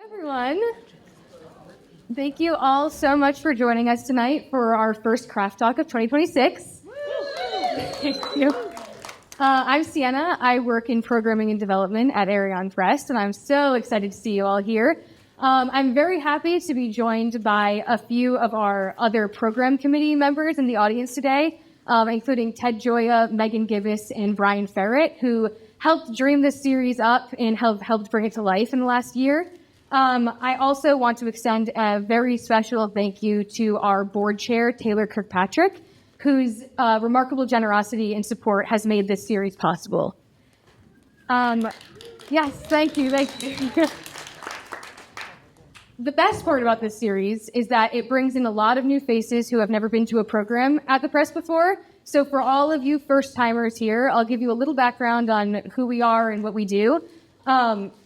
Everyone, thank you all so much for joining us tonight for our first Craft Talk of 2026. Thank you. I'm Sienna. I work in programming and development at Arion Press, and I'm so excited to see you all here. I'm very happy to be joined by a few of our other program committee members in the audience today, including Ted Joya, Megan Gibbous, and Brian Ferret, who helped dream this series up and helped bring it to life in the last year. I also want to extend a very special thank you to our board chair, Taylor Kirkpatrick, whose remarkable generosity and support has made this series possible. Yes, thank you. The best part about this series is that it brings in a lot of new faces who have never been to a program at the press before. So for all of you first-timers here, I'll give you a little background on who we are and what we do.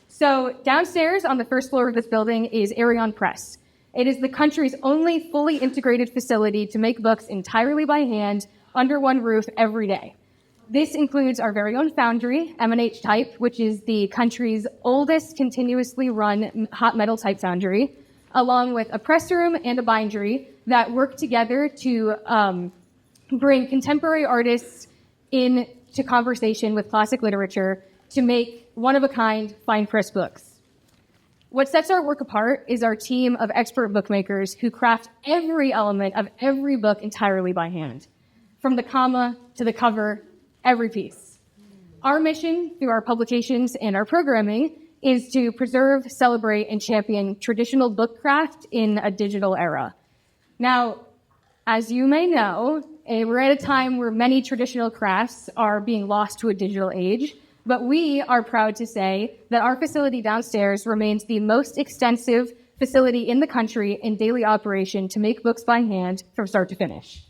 So downstairs on the first floor of this building is Arion Press. It is the country's only fully integrated facility to make books entirely by hand under one roof every day. This includes our very own foundry, M&H Type, which is the country's oldest continuously run hot metal type foundry, along with a press room and a bindery that work together to bring contemporary artists into conversation with classic literature to make one-of-a-kind fine press books. What sets our work apart is our team of expert bookmakers who craft every element of every book entirely by hand, from the comma to the cover, every piece. Our mission through our publications and our programming is to preserve, celebrate, and champion traditional book craft in a digital era. Now, as you may know, we're at a time where many traditional crafts are being lost to a digital age, but we are proud to say that our facility downstairs remains the most extensive facility in the country in daily operation to make books by hand from start to finish.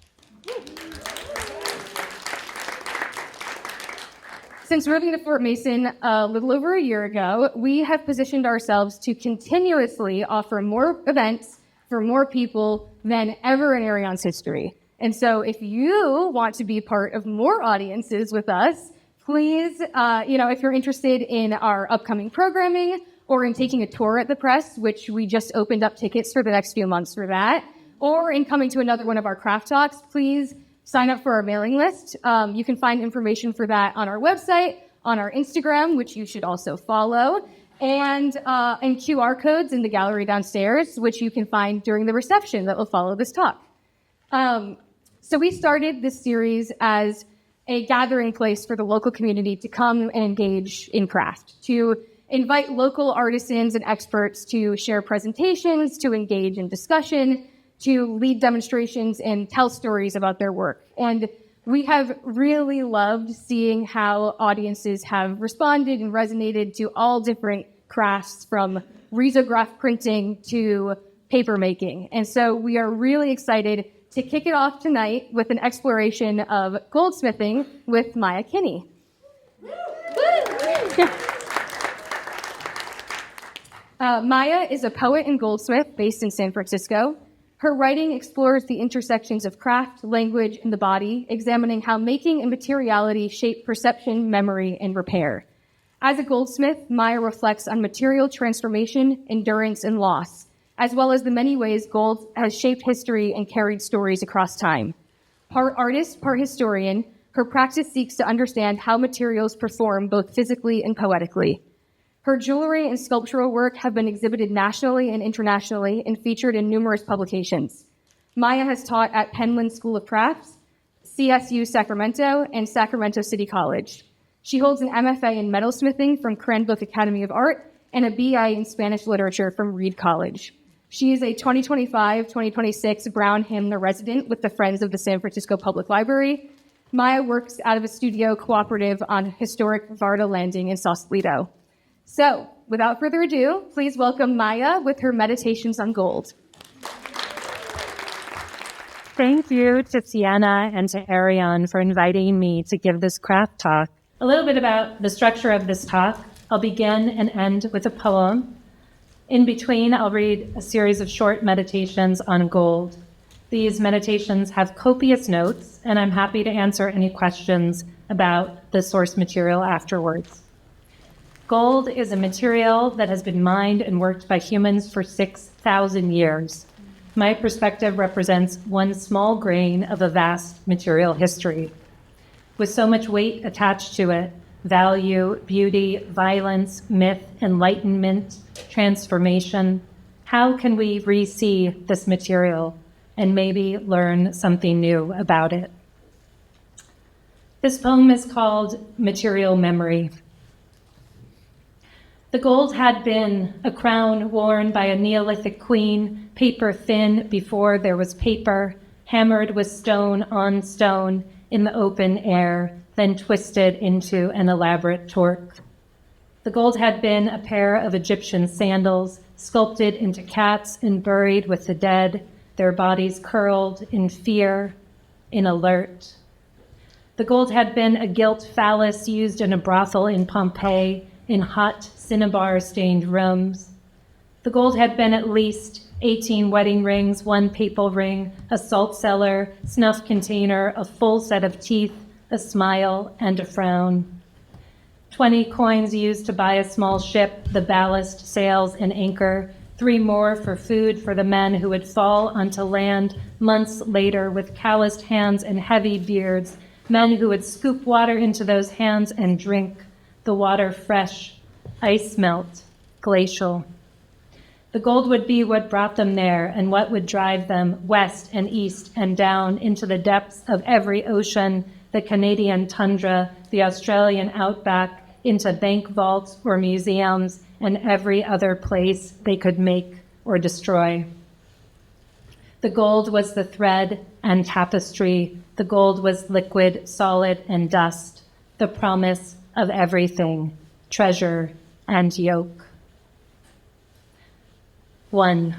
Since moving to Fort Mason a little over a year ago, we have positioned ourselves to continuously offer more events for more people than ever in Arion's history. And so if you want to be part of more audiences with us, please, if you're interested in our upcoming programming or in taking a tour at the press, which we just opened up tickets for the next few months for that, or in coming to another one of our craft talks, please sign up for our mailing list. You can find information for that on our website, on our Instagram, which you should also follow, and QR codes in the gallery downstairs, which you can find during the reception that will follow this talk. So we started this series as a gathering place for the local community to come and engage in craft, to invite local artisans and experts to share presentations, to engage in discussion, to lead demonstrations and tell stories about their work. And we have really loved seeing how audiences have responded and resonated to all different crafts, from risograph printing to paper making. And so we are really excited to kick it off tonight with an exploration of goldsmithing with Maya Kini. Maya is a poet and goldsmith based in San Francisco. Her writing explores the intersections of craft, language, and the body, examining how making and materiality shape perception, memory, and repair. As a goldsmith, Maya reflects on material transformation, endurance, and loss, as well as the many ways gold has shaped history and carried stories across time. Part artist, part historian, her practice seeks to understand how materials perform both physically and poetically. Her jewelry and sculptural work have been exhibited nationally and internationally and featured in numerous publications. Maya has taught at Penland School of Crafts, CSU Sacramento, and Sacramento City College. She holds an MFA in metalsmithing from Cranbrook Academy of Art and a BA in Spanish literature from Reed College. She is a 2025-2026 Brown Himner resident with the Friends of the San Francisco Public Library. Maya works out of a studio cooperative on historic Varda Landing in Sausalito. So, without further ado, please welcome Maya with her Meditations on Gold. Thank you to Sienna and to Arion for inviting me to give this craft talk. A little bit about the structure of this talk. I'll begin and end with a poem. In between, I'll read a series of short meditations on gold. These meditations have copious notes, and I'm happy to answer any questions about the source material afterwards. Gold is a material that has been mined and worked by humans for 6,000 years. My perspective represents one small grain of a vast material history. With so much weight attached to it, value, beauty, violence, myth, enlightenment, transformation, how can we re-see this material and maybe learn something new about it? This poem is called Material Memory. The gold had been a crown worn by a Neolithic queen, paper thin before there was paper, hammered with stone on stone in the open air, then twisted into an elaborate torque. The gold had been a pair of Egyptian sandals, sculpted into cats and buried with the dead, their bodies curled in fear, in alert. The gold had been a gilt phallus used in a brothel in Pompeii, in hot cinnabar-stained rooms. The gold had been at least 18 wedding rings, 1 papal ring, a salt cellar, snuff container, a full set of teeth, a smile, and a frown. 20 coins used to buy a small ship, the ballast, sails, and anchor, 3 more for food for the men who would fall onto land months later with calloused hands and heavy beards, men who would scoop water into those hands and drink, the water fresh, ice melt, glacial. The gold would be what brought them there and what would drive them west and east and down into the depths of every ocean, the Canadian tundra, the Australian outback, into bank vaults or museums, and every other place they could make or destroy. The gold was the thread and tapestry. The gold was liquid, solid, and dust, the promise of everything, treasure and yoke. 1.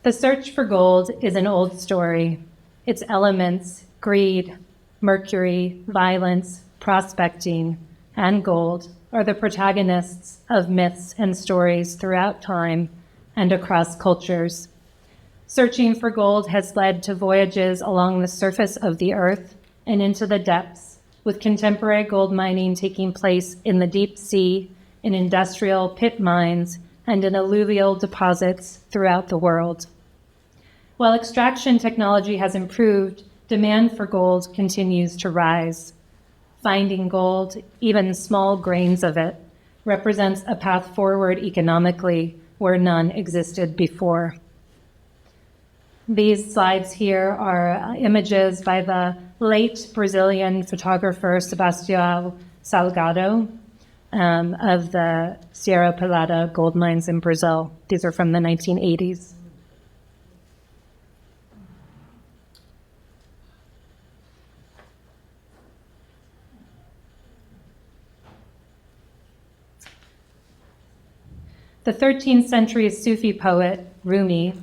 The search for gold is an old story. Its elements, greed, mercury, violence, prospecting, and gold, are the protagonists of myths and stories throughout time and across cultures. Searching for gold has led to voyages along the surface of the earth and into the depths, with contemporary gold mining taking place in the deep sea, in industrial pit mines, and in alluvial deposits throughout the world. While extraction technology has improved, demand for gold continues to rise. Finding gold, even small grains of it, represents a path forward economically where none existed before. These slides here are images by the late Brazilian photographer Sebastião Salgado of the Sierra Pelada gold mines in Brazil. These are from the 1980s. The 13th century Sufi poet, Rumi,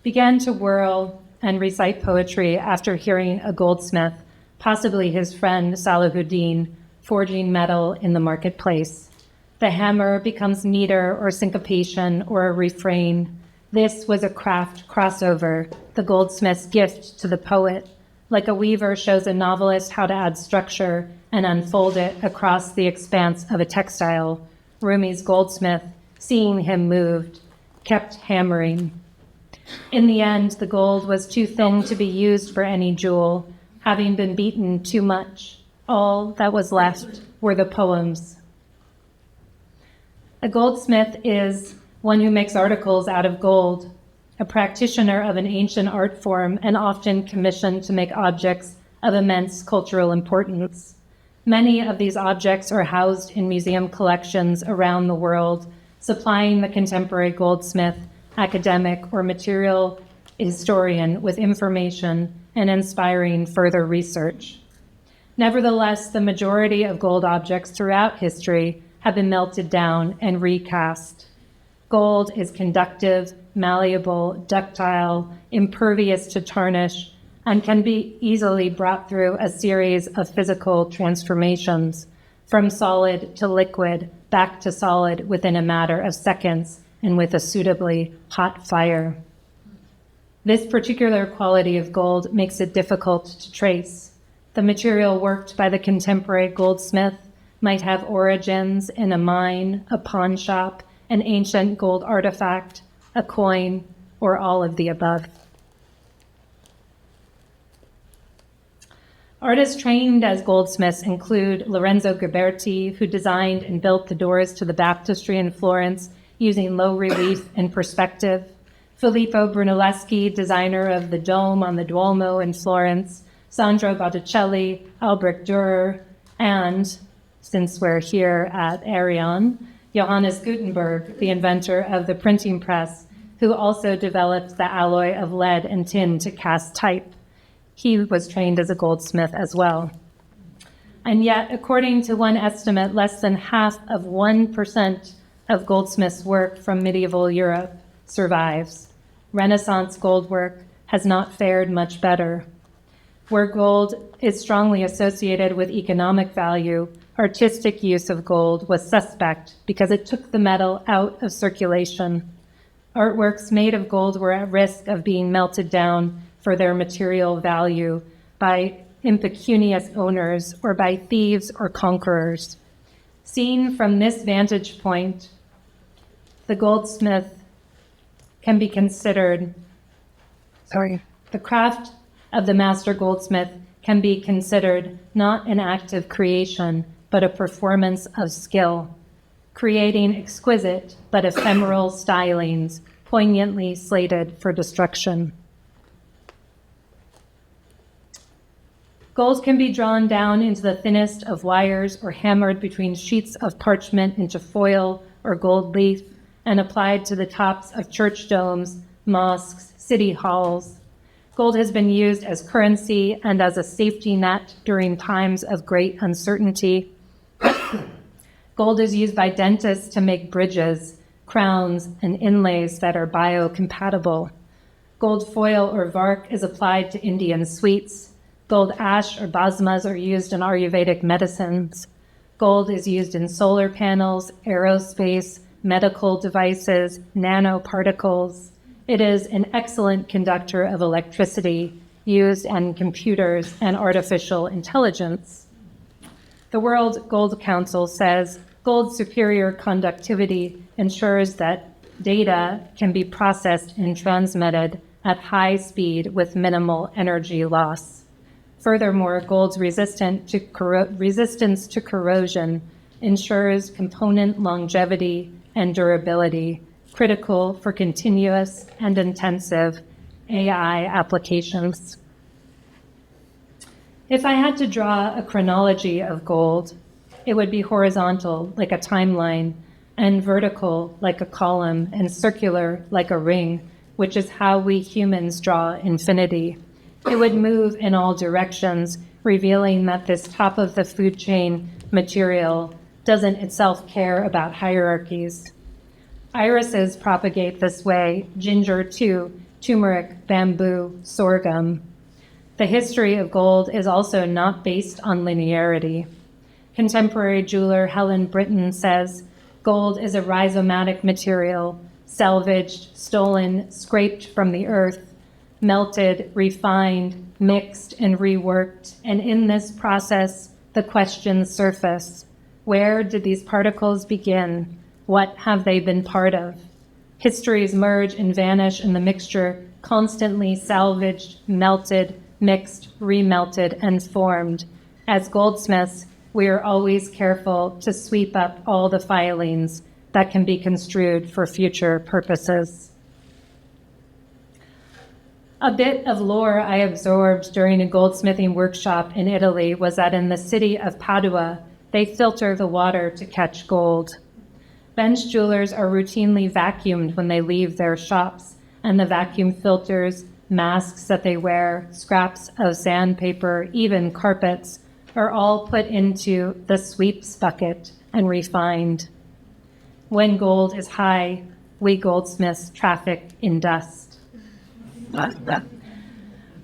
began to whirl and recite poetry after hearing a goldsmith, possibly his friend Salahuddin, forging metal in the marketplace. The hammer becomes meter or syncopation or a refrain. This was a craft crossover, the goldsmith's gift to the poet, like a weaver shows a novelist how to add structure and unfold it across the expanse of a textile. Rumi's goldsmith, seeing him moved, kept hammering. In the end, the gold was too thin to be used for any jewel, having been beaten too much. All that was left were the poems. A goldsmith is one who makes articles out of gold, a practitioner of an ancient art form and often commissioned to make objects of immense cultural importance. Many of these objects are housed in museum collections around the world, supplying the contemporary goldsmith, academic, or material historian with information and inspiring further research. Nevertheless, the majority of gold objects throughout history have been melted down and recast. Gold is conductive, malleable, ductile, impervious to tarnish, and can be easily brought through a series of physical transformations, from solid to liquid, back to solid within a matter of seconds, and with a suitably hot fire. This particular quality of gold makes it difficult to trace. The material worked by the contemporary goldsmith might have origins in a mine, a pawn shop, an ancient gold artifact, a coin, or all of the above. Artists trained as goldsmiths include Lorenzo Ghiberti, who designed and built the doors to the baptistry in Florence using low relief and perspective; Filippo Brunelleschi, designer of the dome on the Duomo in Florence; Sandro Botticelli, Albrecht Dürer, and, since we're here at Arion, Johannes Gutenberg, the inventor of the printing press, who also developed the alloy of lead and tin to cast type. He was trained as a goldsmith as well. And yet, according to one estimate, less than half of 1% of goldsmiths' work from medieval Europe survives. Renaissance gold work has not fared much better. Where gold is strongly associated with economic value, artistic use of gold was suspect because it took the metal out of circulation. Artworks made of gold were at risk of being melted down for their material value by impecunious owners or by thieves or conquerors. Seen from this vantage point, the goldsmith can be considered, the craft of the master goldsmith can be considered not an act of creation, but a performance of skill, creating exquisite but ephemeral stylings, poignantly slated for destruction. Gold can be drawn down into the thinnest of wires or hammered between sheets of parchment into foil or gold leaf and applied to the tops of church domes, mosques, city halls. Gold has been used as currency and as a safety net during times of great uncertainty. Gold is used by dentists to make bridges, crowns, and inlays that are biocompatible. Gold foil or vark is applied to Indian sweets. Gold ash or basmas are used in Ayurvedic medicines. Gold is used in solar panels, aerospace, medical devices, nanoparticles. It is an excellent conductor of electricity used in computers and artificial intelligence. The World Gold Council says gold's superior conductivity ensures that data can be processed and transmitted at high speed with minimal energy loss. Furthermore, gold's resistance to corrosion ensures component longevity and durability, critical for continuous and intensive AI applications. If I had to draw a chronology of gold, it would be horizontal, like a timeline, and vertical, like a column, and circular, like a ring, which is how we humans draw infinity. It would move in all directions, revealing that this top of the food chain material doesn't itself care about hierarchies. Irises propagate this way, ginger too, turmeric, bamboo, sorghum. The history of gold is also not based on linearity. Contemporary jeweler Helen Britton says, gold is a rhizomatic material, salvaged, stolen, scraped from the earth, melted, refined, mixed, and reworked. And in this process, the questions surface. Where did these particles begin? What have they been part of? Histories merge and vanish in the mixture, constantly salvaged, melted, mixed, remelted, and formed. As goldsmiths, we are always careful to sweep up all the filings that can be construed for future purposes. A bit of lore I absorbed during a goldsmithing workshop in Italy was that in the city of Padua, they filter the water to catch gold. Bench jewelers are routinely vacuumed when they leave their shops, and the vacuum filters, masks that they wear, scraps of sandpaper, even carpets, are all put into the sweeps bucket and refined. When gold is high, we goldsmiths traffic in dust.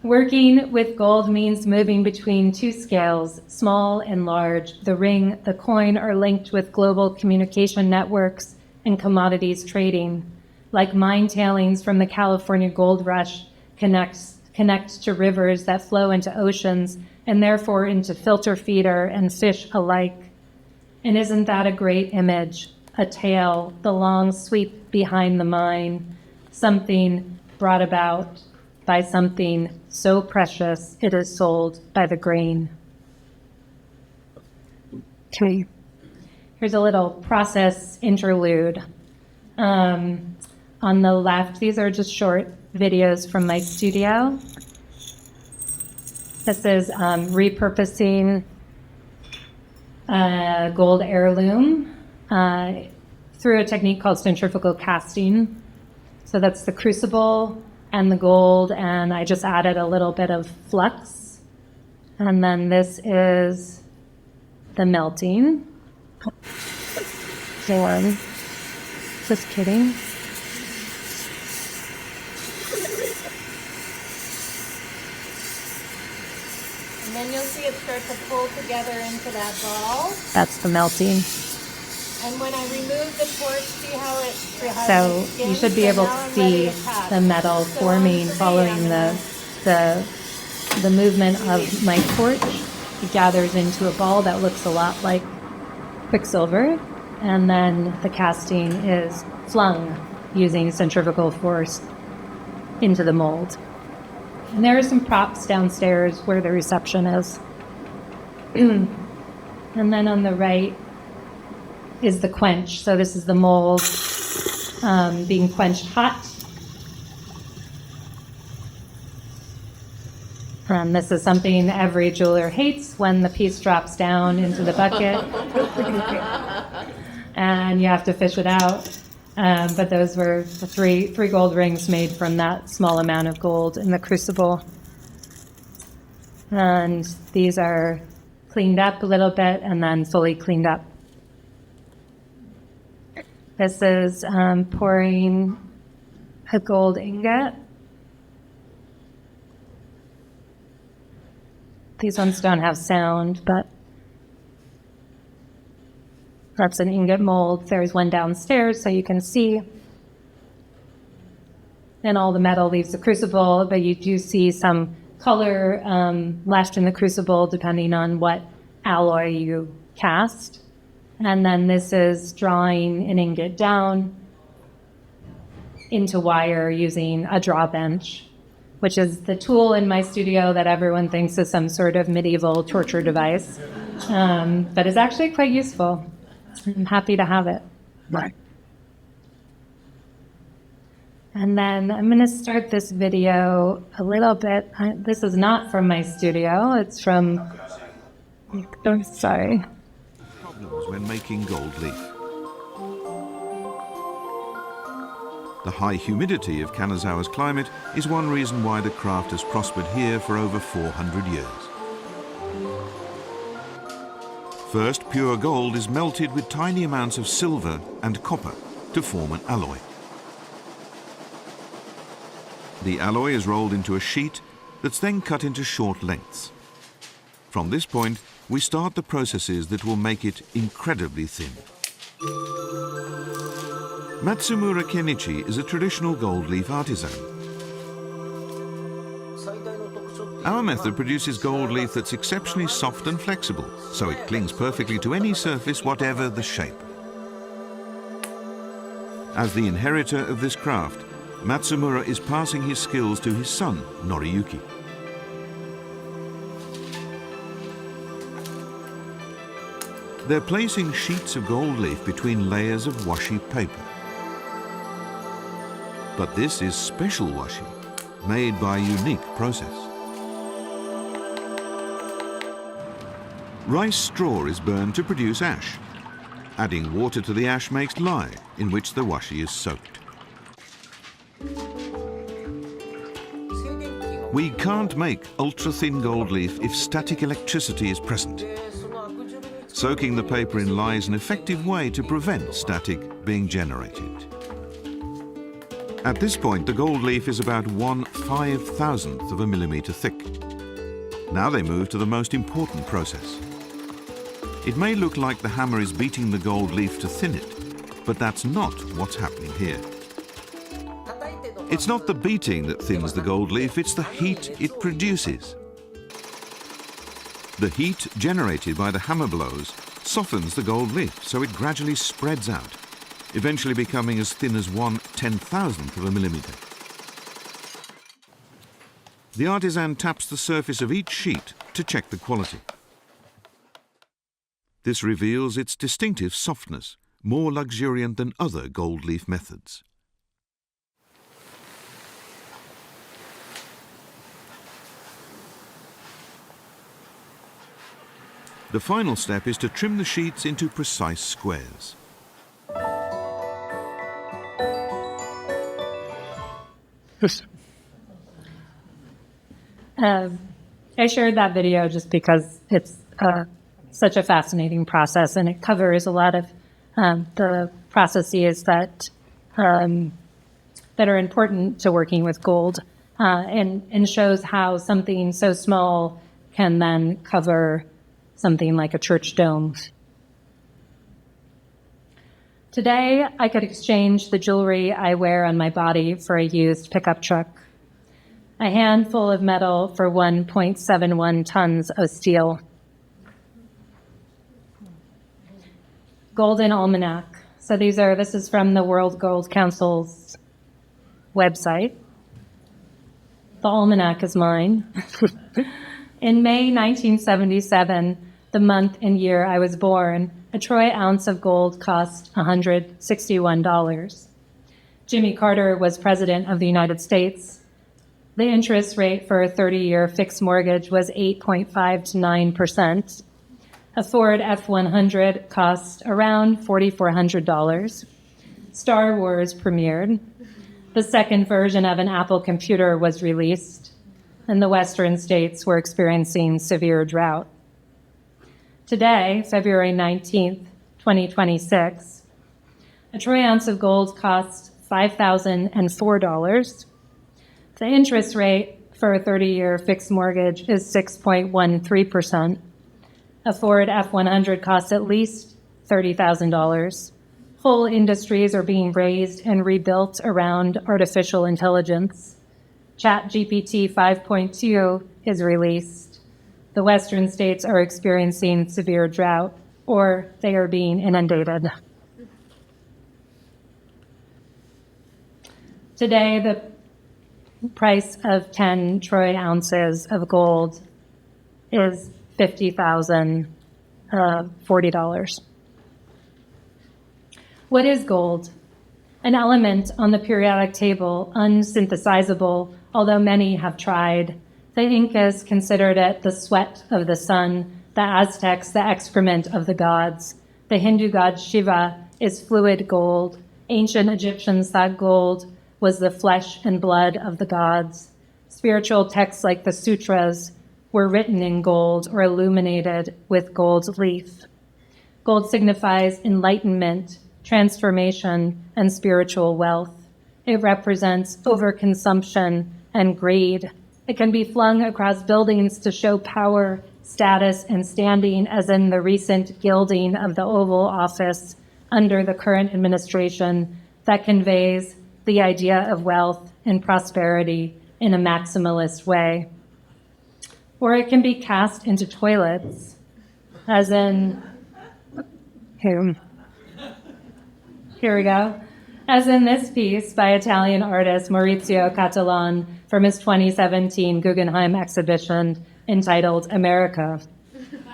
Working with gold means moving between two scales, small and large. The ring, the coin are linked with global communication networks and commodities trading. Like mine tailings from the California gold rush connects to rivers that flow into oceans and therefore into filter feeder and fish alike. And isn't that a great image? A tale, the long sweep behind the mine, something brought about by something so precious it is sold by the grain. Okay. Here's a little process interlude. On the left, these are just short videos from my studio. This is repurposing a gold heirloom through a technique called centrifugal casting. So that's the crucible and the gold, and I just added a little bit of flux. And then this is the melting. Just kidding. And then you'll see it start to pull together into that ball. That's the melting. And when I remove the torch, see how it has So the skin? you should be So able now to I'm see ready to pass. the metal So forming on three, following I'm the movement of my torch. It gathers into a ball that looks a lot like quicksilver, and then the casting is flung using centrifugal force into the mold. And there are some props downstairs where the reception is. And then on the right is the quench. So this is the mold being quenched hot. And this is something every jeweler hates, when the piece drops down into the bucket and you have to fish it out. But those were the three gold rings made from that small amount of gold in the crucible. And these are cleaned up a little bit and then fully cleaned up. This is pouring a gold ingot. These ones don't have sound, but that's an ingot mold. There's one downstairs so you can see. And all the metal leaves the crucible, but you do see some color left in the crucible depending on what alloy you cast. And then this is drawing an ingot down into wire using a draw bench, which is the tool in my studio that everyone thinks is some sort of medieval torture device, but it's actually quite useful. I'm happy to have it. Right. And then I'm going to start this video a little bit. This is not from my studio. It's from... Oh, sorry. Problems when making gold leaf. The high humidity of Kanazawa's climate is one reason why the craft has prospered here for over 400 years. First, pure gold is melted with tiny amounts of silver and copper to form an alloy. The alloy is rolled into a sheet that's then cut into short lengths. From this point, we start the processes that will make it incredibly thin. Matsumura Kenichi is a traditional gold leaf artisan. Our method produces gold leaf that's exceptionally soft and flexible, so it clings perfectly to any surface, whatever the shape. As the inheritor of this craft, Matsumura is passing his skills to his son, Noriyuki. They're placing sheets of gold leaf between layers of washi paper. But this is special washi, made by a unique process. Rice straw is burned to produce ash. Adding water to the ash makes lye, in which the washi is soaked. We can't make ultra-thin gold leaf if static electricity is present. Soaking the paper in lye is an effective way to prevent static being generated. At this point, the gold leaf is about 1/5000th of a millimeter thick. Now they move to the most important process. It may look like the hammer is beating the gold leaf to thin it, but that's not what's happening here. It's not the beating that thins the gold leaf, it's the heat it produces. The heat generated by the hammer blows softens the gold leaf so it gradually spreads out, eventually becoming as thin as 1/10,000th of a millimetre. The artisan taps the surface of each sheet to check the quality. This reveals its distinctive softness, more luxuriant than other gold leaf methods. The final step is to trim the sheets into precise squares. I shared that video just because it's such a fascinating process, and it covers a lot of the processes that are important to working with gold, and shows how something so small can then cover something like a church dome. Today, I could exchange the jewelry I wear on my body for a used pickup truck, a handful of metal for 1.71 tons of steel. Golden Almanac. So this is from the World Gold Council's website. The almanac is mine. In May 1977, the month and year I was born, a troy ounce of gold cost $161. Jimmy Carter was president of the United States. The interest rate for a 30-year fixed mortgage was 8.5 to 9%. A Ford F-100 cost around $4,400. Star Wars premiered. The second version of an Apple computer was released, and the Western states were experiencing severe drought. Today, February 19th, 2026, a troy ounce of gold costs $5,004. The interest rate for a 30-year fixed mortgage is 6.13%. A Ford F-100 costs at least $30,000. Whole industries are being raised and rebuilt around artificial intelligence. ChatGPT 5.2 is released. The Western states are experiencing severe drought, or they are being inundated. Today, the price of 10 troy ounces of gold is $50,040. What is gold? An element on the periodic table, unsynthesizable, although many have tried. The Incas considered it the sweat of the sun, the Aztecs the excrement of the gods. The Hindu god Shiva is fluid gold. Ancient Egyptians thought gold was the flesh and blood of the gods. Spiritual texts like the sutras were written in gold or illuminated with gold leaf. Gold signifies enlightenment, transformation, and spiritual wealth. It represents overconsumption and greed. It can be flung across buildings to show power, status, and standing, as in the recent gilding of the Oval Office under the current administration that conveys the idea of wealth and prosperity in a maximalist way. Or it can be cast into toilets, as in, here we go, as in this piece by Italian artist Maurizio Cattelan from his 2017 Guggenheim exhibition entitled America.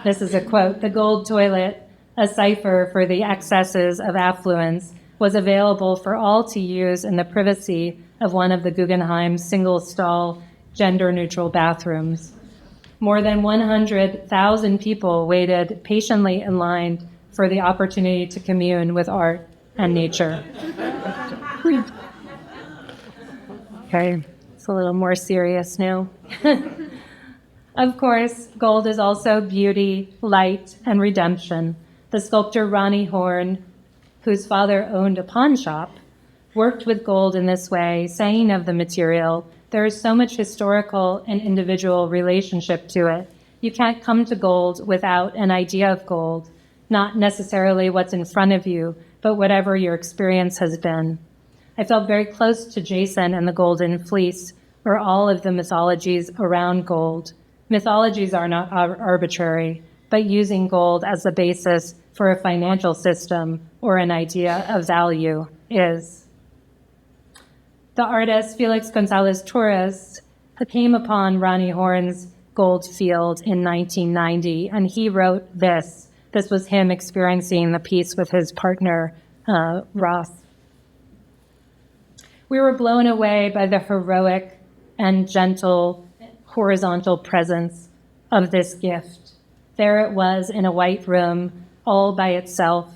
This is a quote: "The gold toilet, a cipher for the excesses of affluence, was available for all to use in the privacy of one of the Guggenheim single-stall, gender-neutral bathrooms. More than 100,000 people waited patiently in line for the opportunity to commune with art and nature." Okay, it's a little more serious now. Of course, gold is also beauty, light, and redemption. The sculptor Ronnie Horn, whose father owned a pawn shop, worked with gold in this way, saying of the material, "There is so much historical and individual relationship to it. You can't come to gold without an idea of gold, not necessarily what's in front of you, but whatever your experience has been." I felt very close to Jason and the Golden Fleece, or all of the mythologies around gold. Mythologies are not arbitrary, but using gold as the basis for a financial system or an idea of value is. The artist Felix Gonzalez Torres came upon Ronnie Horn's gold field in 1990, and he wrote this. This was him experiencing the piece with his partner, Ross. We were blown away by the heroic and gentle horizontal presence of this gift. There it was in a white room, all by itself.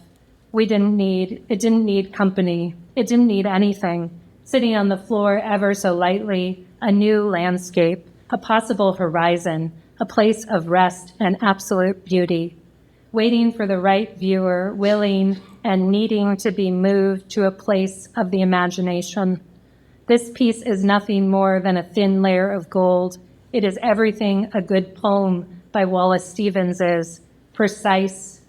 It didn't need company. It didn't need anything. Sitting on the floor ever so lightly, a new landscape, a possible horizon, a place of rest and absolute beauty, waiting for the right viewer, willing and needing to be moved to a place of the imagination. This piece is nothing more than a thin layer of gold. It is everything a good poem by Wallace Stevens is, precise,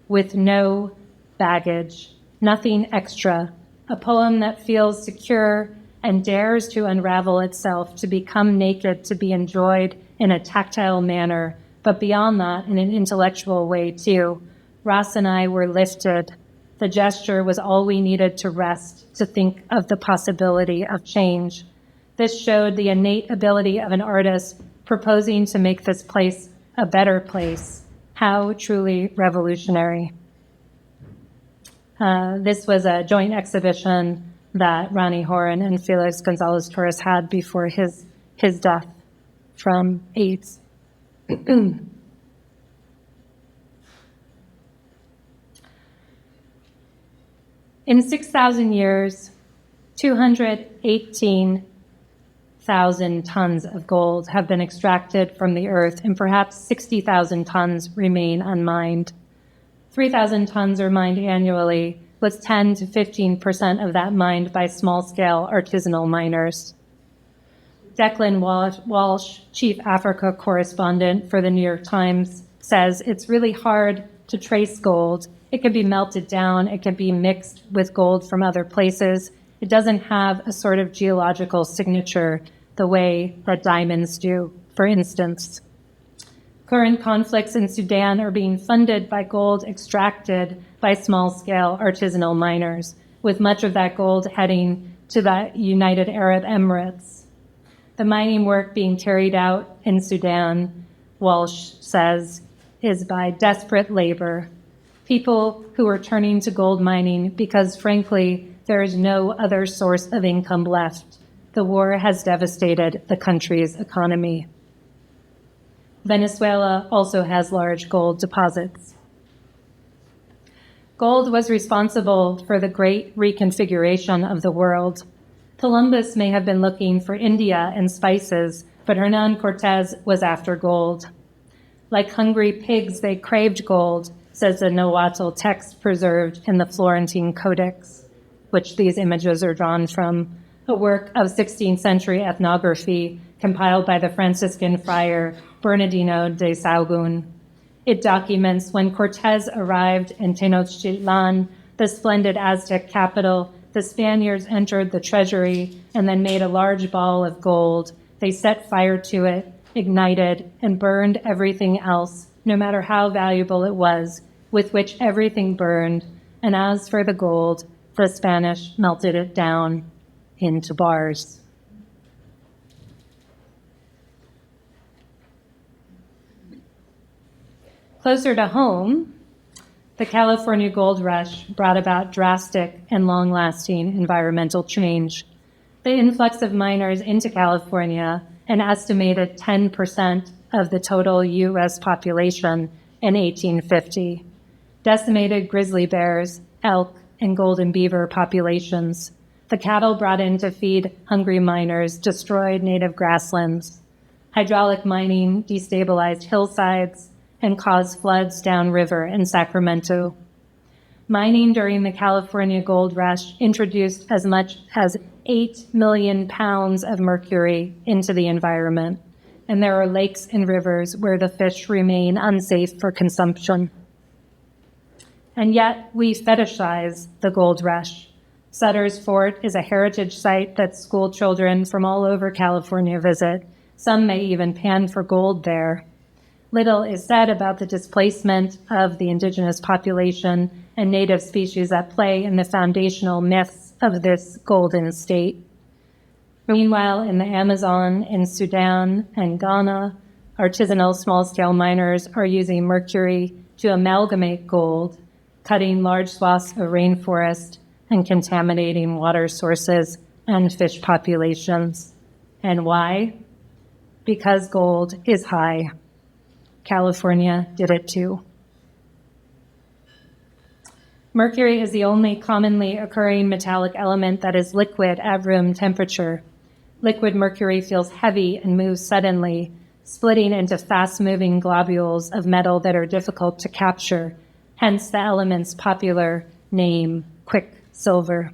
with no baggage, nothing extra, a poem that feels secure and dares to unravel itself, to become naked, to be enjoyed in a tactile manner, but beyond that, in an intellectual way too. Ross and I were lifted. The gesture was all we needed to rest, to think of the possibility of change. This showed the innate ability of an artist proposing to make this place a better place. How truly revolutionary. This was a joint exhibition that Ronnie Horn and Felix Gonzalez Torres had before his death from AIDS. In 6,000 years, 218,000 tons of gold have been extracted from the earth, and perhaps 60,000 tons remain unmined. 3,000 tons are mined annually, with 10 to 15% of that mined by small-scale artisanal miners. Declan Walsh, chief Africa correspondent for the New York Times, says it's really hard to trace gold. It can be melted down. It can be mixed with gold from other places. It doesn't have a sort of geological signature the way that diamonds do, for instance. Current conflicts in Sudan are being funded by gold extracted by small-scale artisanal miners, with much of that gold heading to the United Arab Emirates. The mining work being carried out in Sudan, Walsh says, is by desperate labor, people who are turning to gold mining because, frankly, there is no other source of income left. The war has devastated the country's economy. Venezuela also has large gold deposits. Gold was responsible for the great reconfiguration of the world. Columbus may have been looking for India and spices, but Hernan Cortez was after gold. Like hungry pigs, they craved gold, says the Nahuatl text preserved in the Florentine Codex, which these images are drawn from, a work of 16th century ethnography compiled by the Franciscan friar Bernardino de Sahagún. It documents when Cortez arrived in Tenochtitlan, the splendid Aztec capital, the Spaniards entered the treasury and then made a large ball of gold. They set fire to it, ignited, and burned everything else, no matter how valuable it was, with which everything burned. And as for the gold, the Spanish melted it down into bars. Closer to home, the California gold rush brought about drastic and long-lasting environmental change. The influx of miners into California, an estimated 10% of the total U.S. population in 1850, decimated grizzly bears, elk, and golden beaver populations. The cattle brought in to feed hungry miners destroyed native grasslands. Hydraulic mining destabilized hillsides and caused floods downriver in Sacramento. Mining during the California gold rush introduced as much as 8 million pounds of mercury into the environment, and there are lakes and rivers where the fish remain unsafe for consumption. And yet we fetishize the gold rush. Sutter's Fort is a heritage site that school children from all over California visit. Some may even pan for gold there. Little is said about the displacement of the indigenous population and native species at play in the foundational myths of this golden state. Meanwhile, in the Amazon, in Sudan and Ghana, artisanal small-scale miners are using mercury to amalgamate gold, cutting large swaths of rainforest and contaminating water sources and fish populations. And why? Because gold is high. California did it too. Mercury is the only commonly occurring metallic element that is liquid at room temperature. Liquid mercury feels heavy and moves suddenly, splitting into fast-moving globules of metal that are difficult to capture, hence the element's popular name, quicksilver.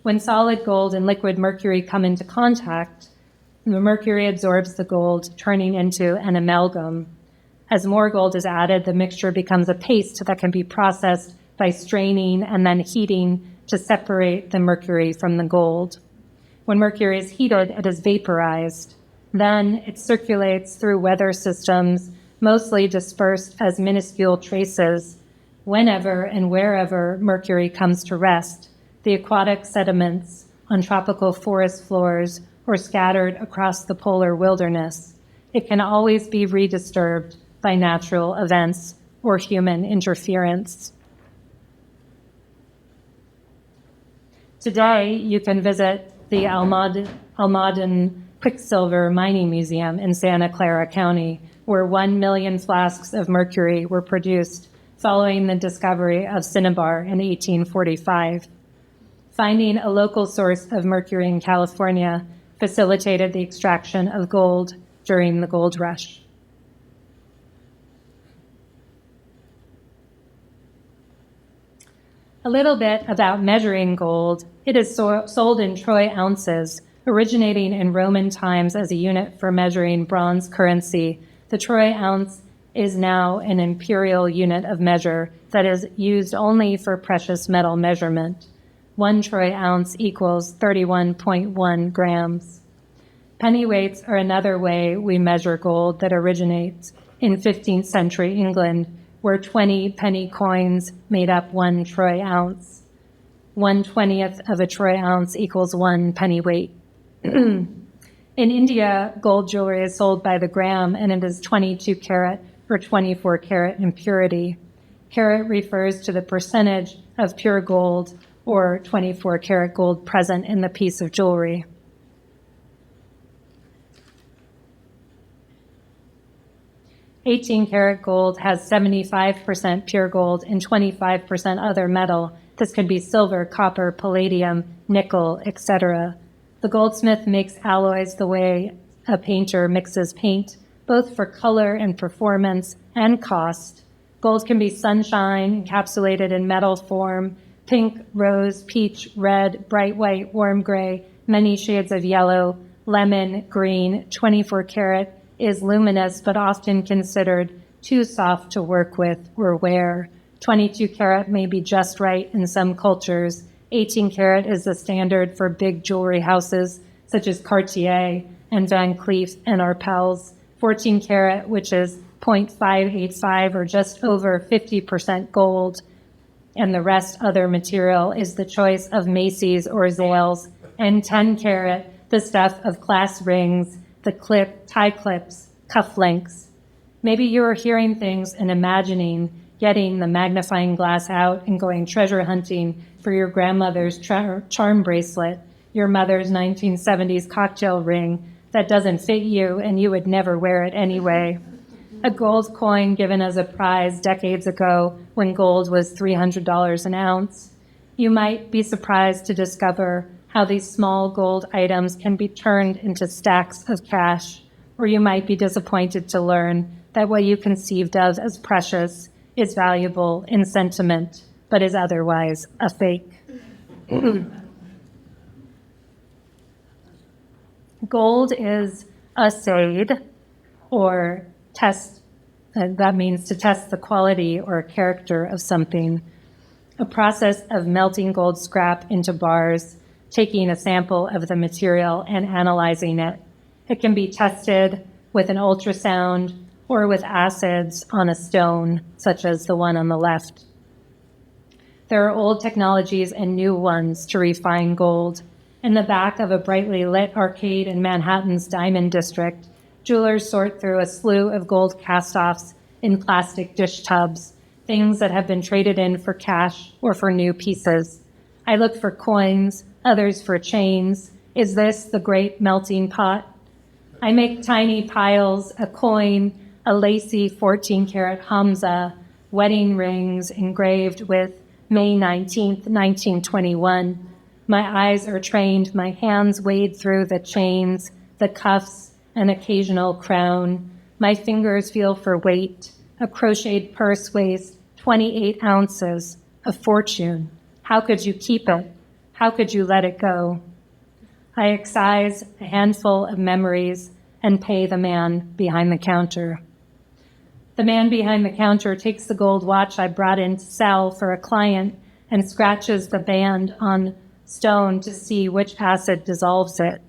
When solid gold and liquid mercury come into contact, the mercury absorbs the gold, turning into an amalgam. As more gold is added, the mixture becomes a paste that can be processed by straining and then heating to separate the mercury from the gold. When mercury is heated, it is vaporized. Then it circulates through weather systems, mostly dispersed as minuscule traces, whenever and wherever mercury comes to rest, the aquatic sediments on tropical forest floors or scattered across the polar wilderness. It can always be redisturbed by natural events or human interference. Today, you can visit the Almaden Quicksilver Mining Museum in Santa Clara County, where 1 million flasks of mercury were produced following the discovery of cinnabar in 1845. Finding a local source of mercury in California facilitated the extraction of gold during the gold rush. A little bit about measuring gold. It is sold in troy ounces, originating in Roman times as a unit for measuring bronze currency. The troy ounce is now an imperial unit of measure that is used only for precious metal measurement. 1 troy ounce equals 31.1 grams. Pennyweights are another way we measure gold that originates in 15th century England, where 20 penny coins made up 1 troy ounce. 1/20th of a troy ounce equals 1 pennyweight. In India, gold jewelry is sold by the gram, and it is 22 karat or 24 karat in purity. Carat refers to the percentage of pure gold or 24 karat gold present in the piece of jewelry. (18-karat gold has 75% pure gold and 25% other metal. This could be silver, copper, palladium, nickel, etc. The goldsmith makes alloys the way a painter mixes paint, both for color and performance and cost. Gold can be sunshine, encapsulated in metal form, pink, rose, peach, red, bright white, warm gray, many shades of yellow, lemon, green. 24 karat is luminous but often considered too soft to work with or wear. 22 karat may be just right in some cultures. 18 karat is the standard for big jewelry houses such as Cartier and Van Cleef and Arpels. 14 karat, which is 0.585 or just over 50% gold, and the rest other material, is the choice of Macy's or Zales. And 10 karat, the stuff of class rings, the tie clips, cufflinks. Maybe you are hearing things and imagining getting the magnifying glass out and going treasure hunting for your grandmother's charm bracelet, your mother's 1970s cocktail ring that doesn't fit you and you would never wear it anyway. A gold coin given as a prize decades ago when gold was $300 an ounce. You might be surprised to discover how these small gold items can be turned into stacks of cash, or you might be disappointed to learn that what you conceived of as precious is valuable in sentiment, but is otherwise a fake. Gold is assayed, or test, that means to test the quality or character of something. A process of melting gold scrap into bars, taking a sample of the material and analyzing it. It can be tested with an ultrasound or with acids on a stone, such as the one on the left. There are old technologies and new ones to refine gold. In the back of a brightly lit arcade in Manhattan's Diamond District, jewelers sort through a slew of gold cast-offs in plastic dish tubs, things that have been traded in for cash or for new pieces. I look for coins, others for chains. Is this the great melting pot? I make tiny piles, a coin, a lacy 14-karat Hamza, wedding rings engraved with May 19th, 1921. My eyes are trained, my hands wade through the chains, the cuffs, an occasional crown. My fingers feel for weight. A crocheted purse weighs 28 ounces, a fortune. How could you keep it? How could you let it go? I excise a handful of memories and pay the man behind the counter. The man behind the counter takes the gold watch I brought in to sell for a client and scratches the band on stone to see which acid dissolves it.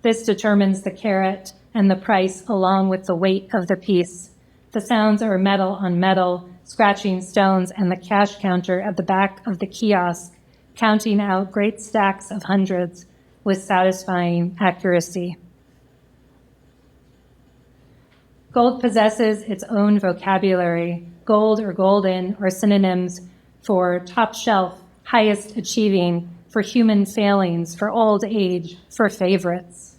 This determines the carat and the price along with the weight of the piece. The sounds are metal on metal, scratching stones, and the cash counter at the back of the kiosk, counting out great stacks of hundreds with satisfying accuracy. Gold possesses its own vocabulary. Gold or golden are synonyms for top shelf, highest achieving, for human failings, for old age, for favorites.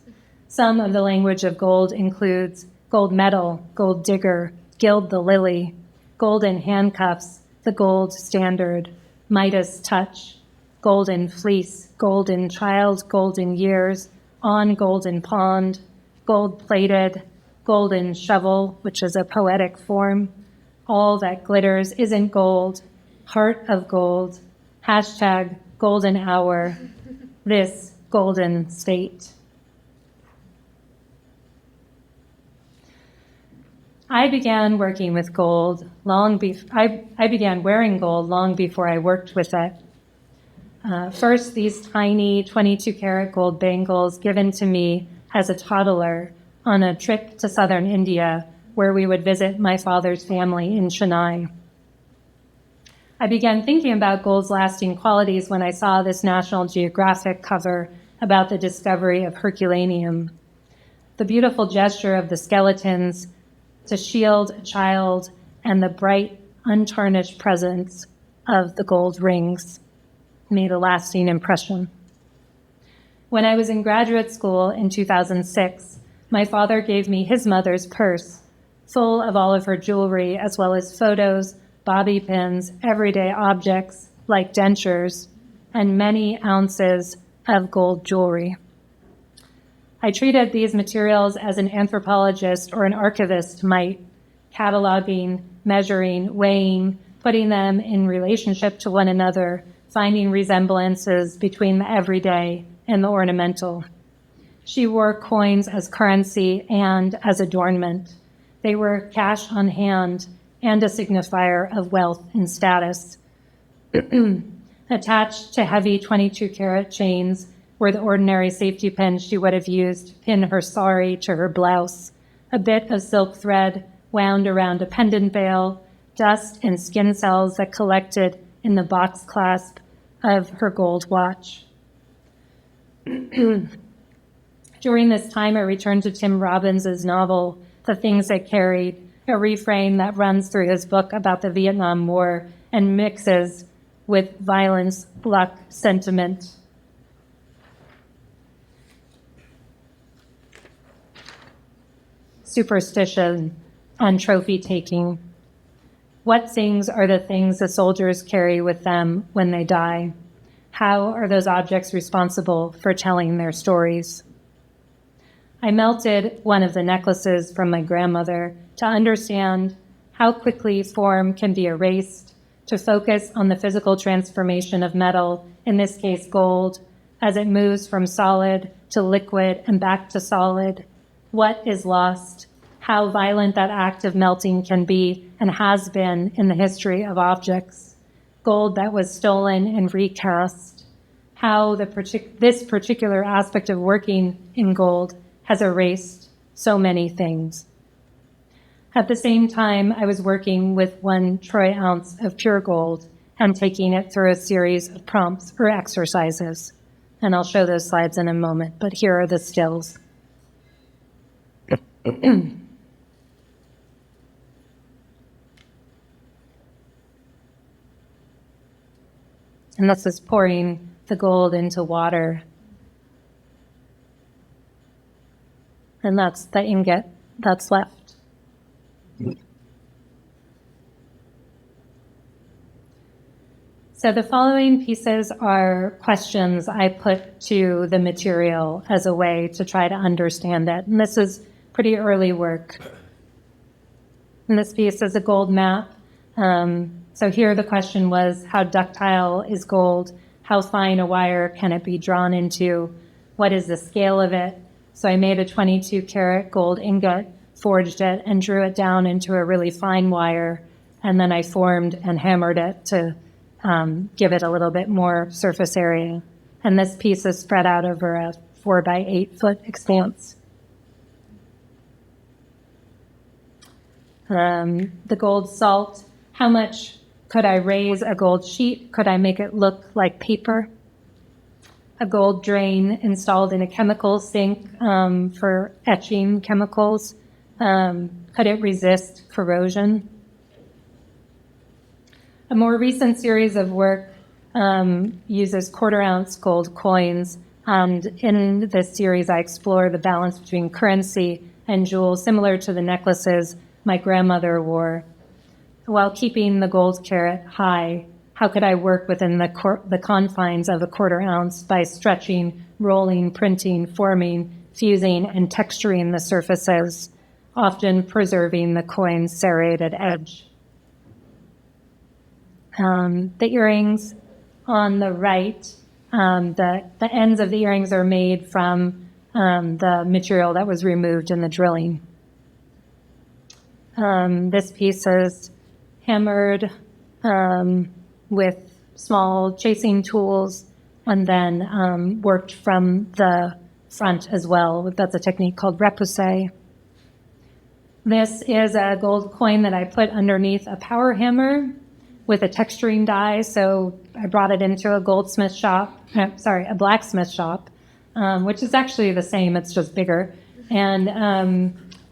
Some of the language of gold includes gold medal, gold digger, gild the lily, golden handcuffs, the gold standard, Midas touch, golden fleece, golden child, golden years, on golden pond, gold plated, golden shovel, which is a poetic form, all that glitters isn't gold, heart of gold, hashtag golden hour, this golden state. I began working with gold I began wearing gold long before I worked with it. First, these tiny 22-karat gold bangles given to me as a toddler on a trip to southern India where we would visit my father's family in Chennai. I began thinking about gold's lasting qualities when I saw this National Geographic cover about the discovery of Herculaneum. The beautiful gesture of the skeletons to shield a child and the bright, untarnished presence of the gold rings made a lasting impression. When I was in graduate school in 2006, my father gave me his mother's purse, full of all of her jewelry, as well as photos, bobby pins, everyday objects like dentures, and many ounces of gold jewelry. I treated these materials as an anthropologist or an archivist might, cataloging, measuring, weighing, putting them in relationship to one another, finding resemblances between the everyday and the ornamental. She wore coins as currency and as adornment. They were cash on hand and a signifier of wealth and status. Attached to heavy 22-karat chains were the ordinary safety pins she would have used to pin her sari to her blouse, a bit of silk thread wound around a pendant veil, dust and skin cells that collected in the box clasp of her gold watch. During this time, I returned to Tim Robbins' novel, The Things That Carried, a refrain that runs through his book about the Vietnam War and mixes with violence, luck, sentiment. Superstition and trophy taking. What things are the things the soldiers carry with them when they die? How are those objects responsible for telling their stories? I melted one of the necklaces from my grandmother to understand how quickly form can be erased, to focus on the physical transformation of metal, in this case gold, as it moves from solid to liquid and back to solid. What is lost? How violent that act of melting can be and has been in the history of objects. Gold that was stolen and recast. How this particular aspect of working in gold has erased so many things. At the same time, I was working with 1 troy ounce of pure gold and taking it through a series of prompts or exercises. And I'll show those slides in a moment, but here are the stills. And this is pouring the gold into water. And that's the ingot that's left. So the following pieces are questions I put to the material as a way to try to understand it. And this is pretty early work. And this piece is a gold map. So here the question was, how ductile is gold? How fine a wire can it be drawn into? What is the scale of it? So I made a 22 karat gold ingot, forged it, and drew it down into a really fine wire. And then I formed and hammered it to give it a little bit more surface area. And this piece is spread out over a 4 by 8 foot expanse. The gold salt, how much could I raise a gold sheet? Could I make it look like paper? A gold drain installed in a chemical sink for etching chemicals. Could it resist corrosion? A more recent series of work uses 1/4 ounce gold coins. And in this series, I explore the balance between currency and jewels, similar to the necklaces my grandmother wore. While keeping the gold carat high, how could I work within the confines of a 1/4 ounce by stretching, rolling, printing, forming, fusing, and texturing the surfaces, often preserving the coin's serrated edge? The earrings on the right, the ends of the earrings are made from the material that was removed in the drilling. This piece is hammered with small chasing tools and then worked from the front as well. That's a technique called repoussé. This is a gold coin that I put underneath a power hammer with a texturing die. So I brought it into a blacksmith shop, which is actually the same, it's just bigger. And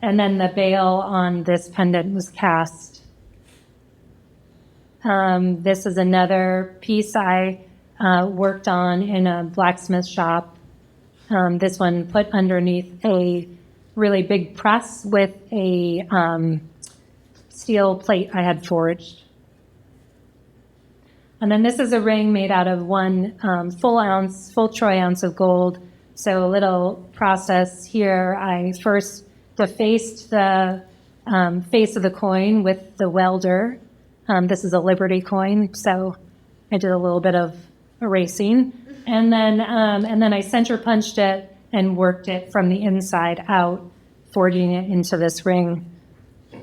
then the bail on this pendant was cast. This is another piece I worked on in a blacksmith shop. This one put underneath a really big press with a steel plate I had forged. And then this is a ring made out of 1 full troy ounce of gold. So a little process here. I first defaced the face of the coin with the welder. This is a Liberty coin, so I did a little bit of erasing. And then I center punched it and worked it from the inside out, forging it into this ring.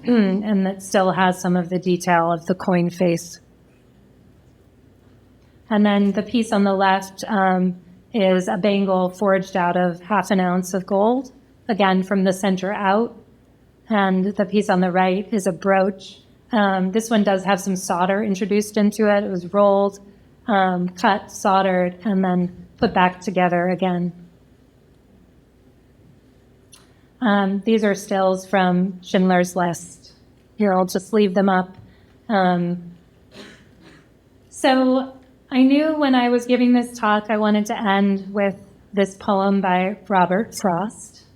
And it still has some of the detail of the coin face. And then the piece on the left is a bangle forged out of 1/2 ounce of gold, again from the center out. And the piece on the right is a brooch. This one does have some solder introduced into it. It was rolled, cut, soldered, and then put back together again. These are stills from Schindler's List. Here, I'll just leave them up. So I knew when I was giving this talk, I wanted to end with this poem by Robert Frost.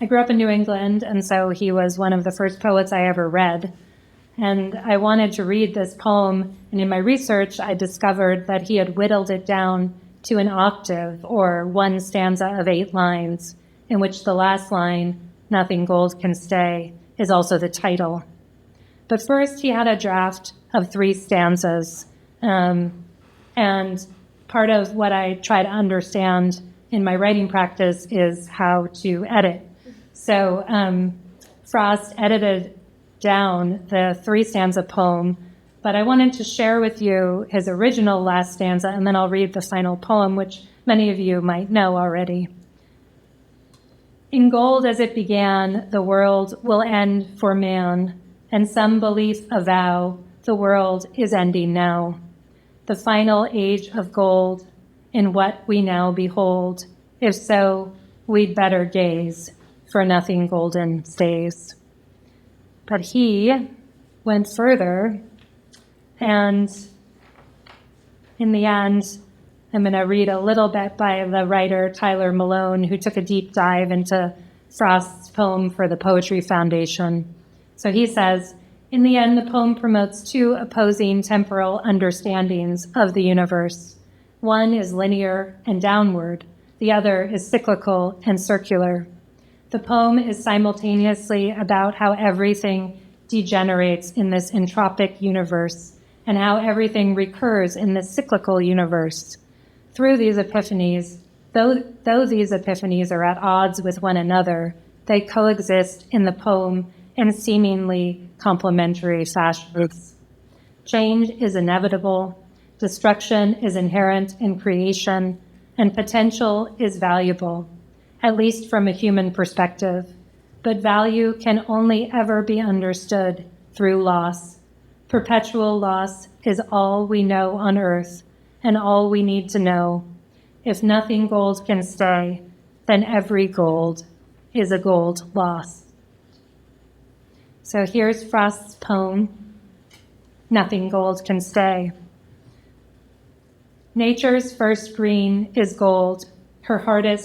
I grew up in New England, and so he was one of the first poets I ever read. And I wanted to read this poem, and in my research, I discovered that he had whittled it down to an octave, or 1 stanza of 8 lines, in which the last line, "Nothing gold can stay," is also the title. But first, he had a draft of 3 stanzas. And part of what I try to understand in my writing practice is how to edit. So Frost edited down the 3 stanza poem, but I wanted to share with you his original last stanza, and then I'll read the final poem, which many of you might know already. In gold as it began, the world will end for man, and some belief avow the world is ending now. The final age of gold in what we now behold. If so, we'd better gaze, for nothing golden stays. But he went further, and in the end, I'm going to read a little bit by the writer Tyler Malone, who took a deep dive into Frost's poem for the Poetry Foundation. So he says, in the end, the poem promotes two opposing temporal understandings of the universe. One is linear and downward. The other is cyclical and circular. The poem is simultaneously about how everything degenerates in this entropic universe and how everything recurs in this cyclical universe. Through these epiphanies, though these epiphanies are at odds with one another, they coexist in the poem in seemingly complementary fashions. Change is inevitable, destruction is inherent in creation, and potential is valuable, at least from a human perspective. But value can only ever be understood through loss. Perpetual loss is all we know on earth, and all we need to know. If nothing gold can stay, then every gold is a gold loss. So here's Frost's poem, Nothing Gold Can Stay. Nature's first green is gold, her hardest